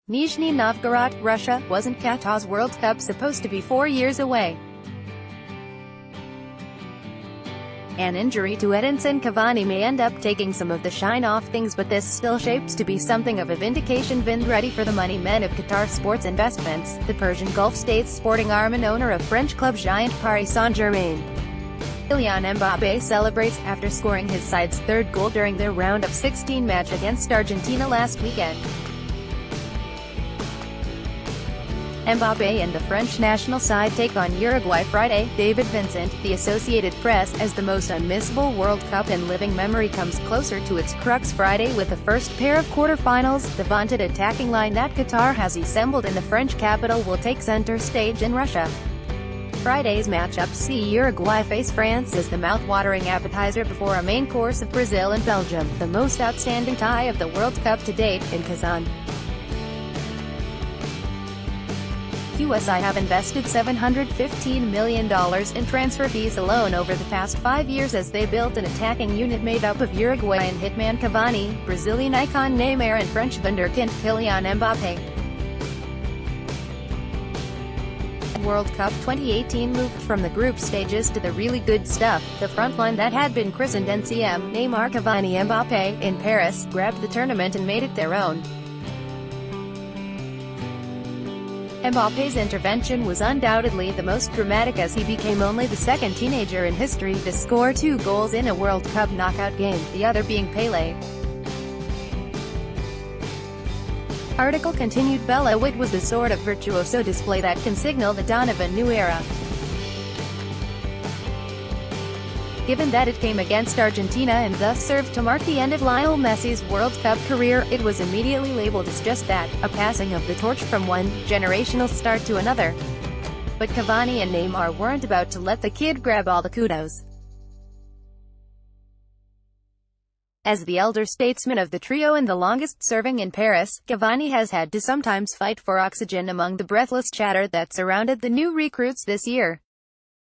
Nizhny Novgorod, Russia. Wasn't Qatar's World Cup supposed to be 4 years away? An injury to Edinson Cavani may end up taking some of the shine off things, but this still shapes to be something of a vindication. Ready for the money men of Qatar Sports Investments, the Persian Gulf states sporting arm and owner of French club giant Paris Saint-Germain. Kylian Mbappe celebrates, after scoring his side's third goal during their round of 16 match against Argentina last weekend. Mbappe and the French national side take on Uruguay Friday. David Vincent, the Associated Press, as the most unmissable World Cup in living memory comes closer to its crux Friday with the first pair of quarterfinals. The vaunted attacking line that Qatar has assembled in the French capital will take center stage in Russia. Friday's matchup see Uruguay face France as the mouth-watering appetizer before a main course of Brazil and Belgium, the most outstanding tie of the World Cup to date, in Kazan. QSI have invested $715 million in transfer fees alone over the past 5 years as they built an attacking unit made up of Uruguayan hitman Cavani, Brazilian icon Neymar and French wunderkind Kylian Mbappe. World Cup 2018 moved from the group stages to the really good stuff. The frontline that had been christened NCM, Neymar, Cavani, Mbappe, in Paris, grabbed the tournament and made it their own. Mbappe's intervention was undoubtedly the most dramatic as he became only the second teenager in history to score 2 goals in a World Cup knockout game, the other being Pelé. Article continued. Bella Witt was the sort of virtuoso display that can signal the dawn of a new era. Given that it came against Argentina and thus served to mark the end of Lionel Messi's World Cup career, it was immediately labeled as just that, a passing of the torch from one generational star to another. But Cavani and Neymar weren't about to let the kid grab all the kudos. As the elder statesman of the trio and the longest serving in Paris, Cavani has had to sometimes fight for oxygen among the breathless chatter that surrounded the new recruits this year.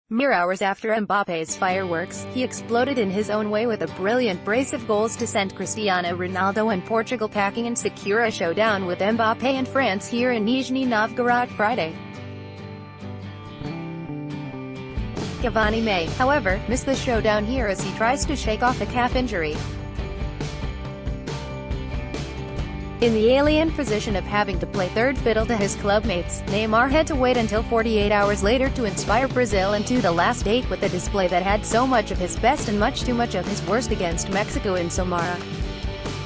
Mere hours after Mbappe's fireworks, he exploded in his own way with a brilliant brace of goals to send Cristiano Ronaldo and Portugal packing and secure a showdown with Mbappe and France here in Nizhny Novgorod Friday. Cavani may, however, miss the showdown here as he tries to shake off a calf injury. In the alien position of having to play third fiddle to his clubmates, Neymar had to wait until 48 hours later to inspire Brazil into the last 8 with a display that had so much of his best and much too much of his worst against Mexico in Samara.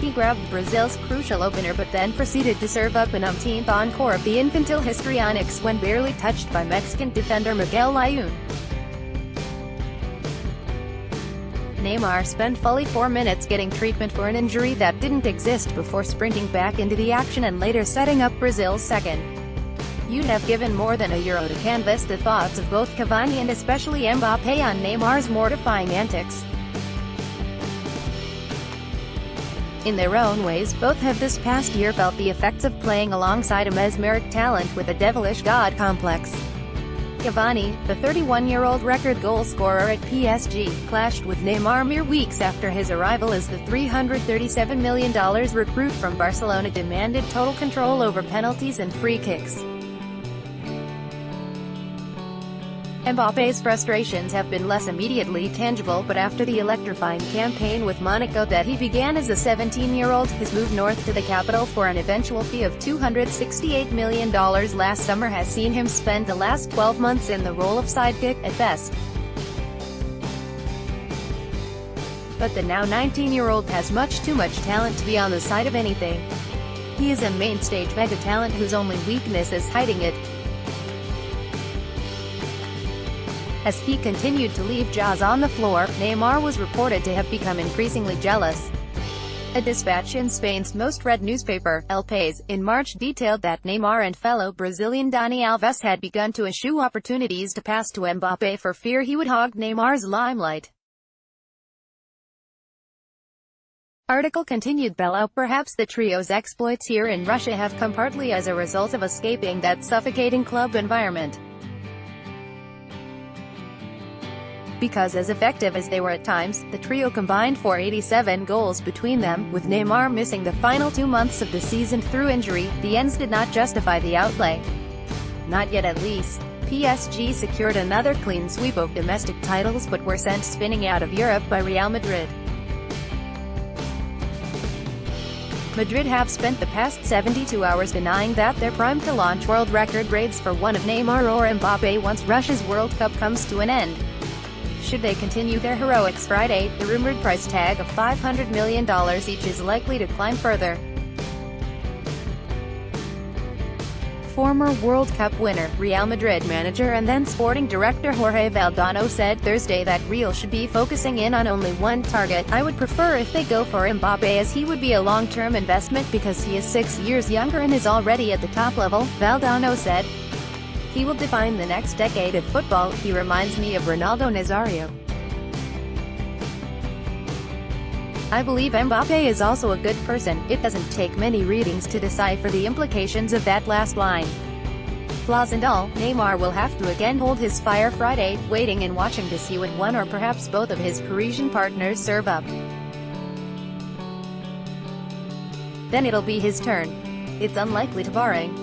He grabbed Brazil's crucial opener but then proceeded to serve up an umpteenth encore of the infantile histrionics when barely touched by Mexican defender Miguel Layún. Neymar spent fully 4 minutes getting treatment for an injury that didn't exist before sprinting back into the action and later setting up Brazil's second. You'd have given more than €1 to canvass the thoughts of both Cavani and especially Mbappe on Neymar's mortifying antics. In their own ways, both have this past year felt the effects of playing alongside a mesmeric talent with a devilish god complex. Cavani, the 31-year-old record goal scorer at PSG, clashed with Neymar mere weeks after his arrival as the $337 million recruit from Barcelona demanded total control over penalties and free kicks. Mbappe's frustrations have been less immediately tangible, but after the electrifying campaign with Monaco that he began as a 17-year-old, his move north to the capital for an eventual fee of $268 million last summer has seen him spend the last 12 months in the role of sidekick, at best. But the now 19-year-old has much too much talent to be on the side of anything. He is a main-stage mega-talent whose only weakness is hiding it. As he continued to leave jaws on the floor, Neymar was reported to have become increasingly jealous. A dispatch in Spain's most read newspaper, El País, in March detailed that Neymar and fellow Brazilian Dani Alves had begun to eschew opportunities to pass to Mbappe for fear he would hog Neymar's limelight. Article continued. Perhaps the trio's exploits here in Russia have come partly as a result of escaping that suffocating club environment. because as effective as they were at times, the trio combined for 87 goals between them, with Neymar missing the final 2 months of the season through injury. The ends did not justify the outlay. Not yet at least. PSG secured another clean sweep of domestic titles but were sent spinning out of Europe by Real Madrid. Madrid have spent the past 72 hours denying that they're primed to launch world record raids for one of Neymar or Mbappe once Russia's World Cup comes to an end. Should they continue their heroics Friday, the rumored price tag of $500 million each is likely to climb further. Former World Cup winner, Real Madrid manager and then sporting director Jorge Valdano said Thursday that Real should be focusing in on only one target. "I would prefer if they go for Mbappe as he would be a long-term investment because he is 6 years younger and is already at the top level," Valdano said. "He will define the next decade of football. He reminds me of Ronaldo Nazario. I believe Mbappe is also a good person. It doesn't take many readings to decipher the implications of that last line. Flaws and all, Neymar will have to again hold his fire Friday, waiting and watching to see when one or perhaps both of his Parisian partners serve up. Then it'll be his turn. It's unlikely to barring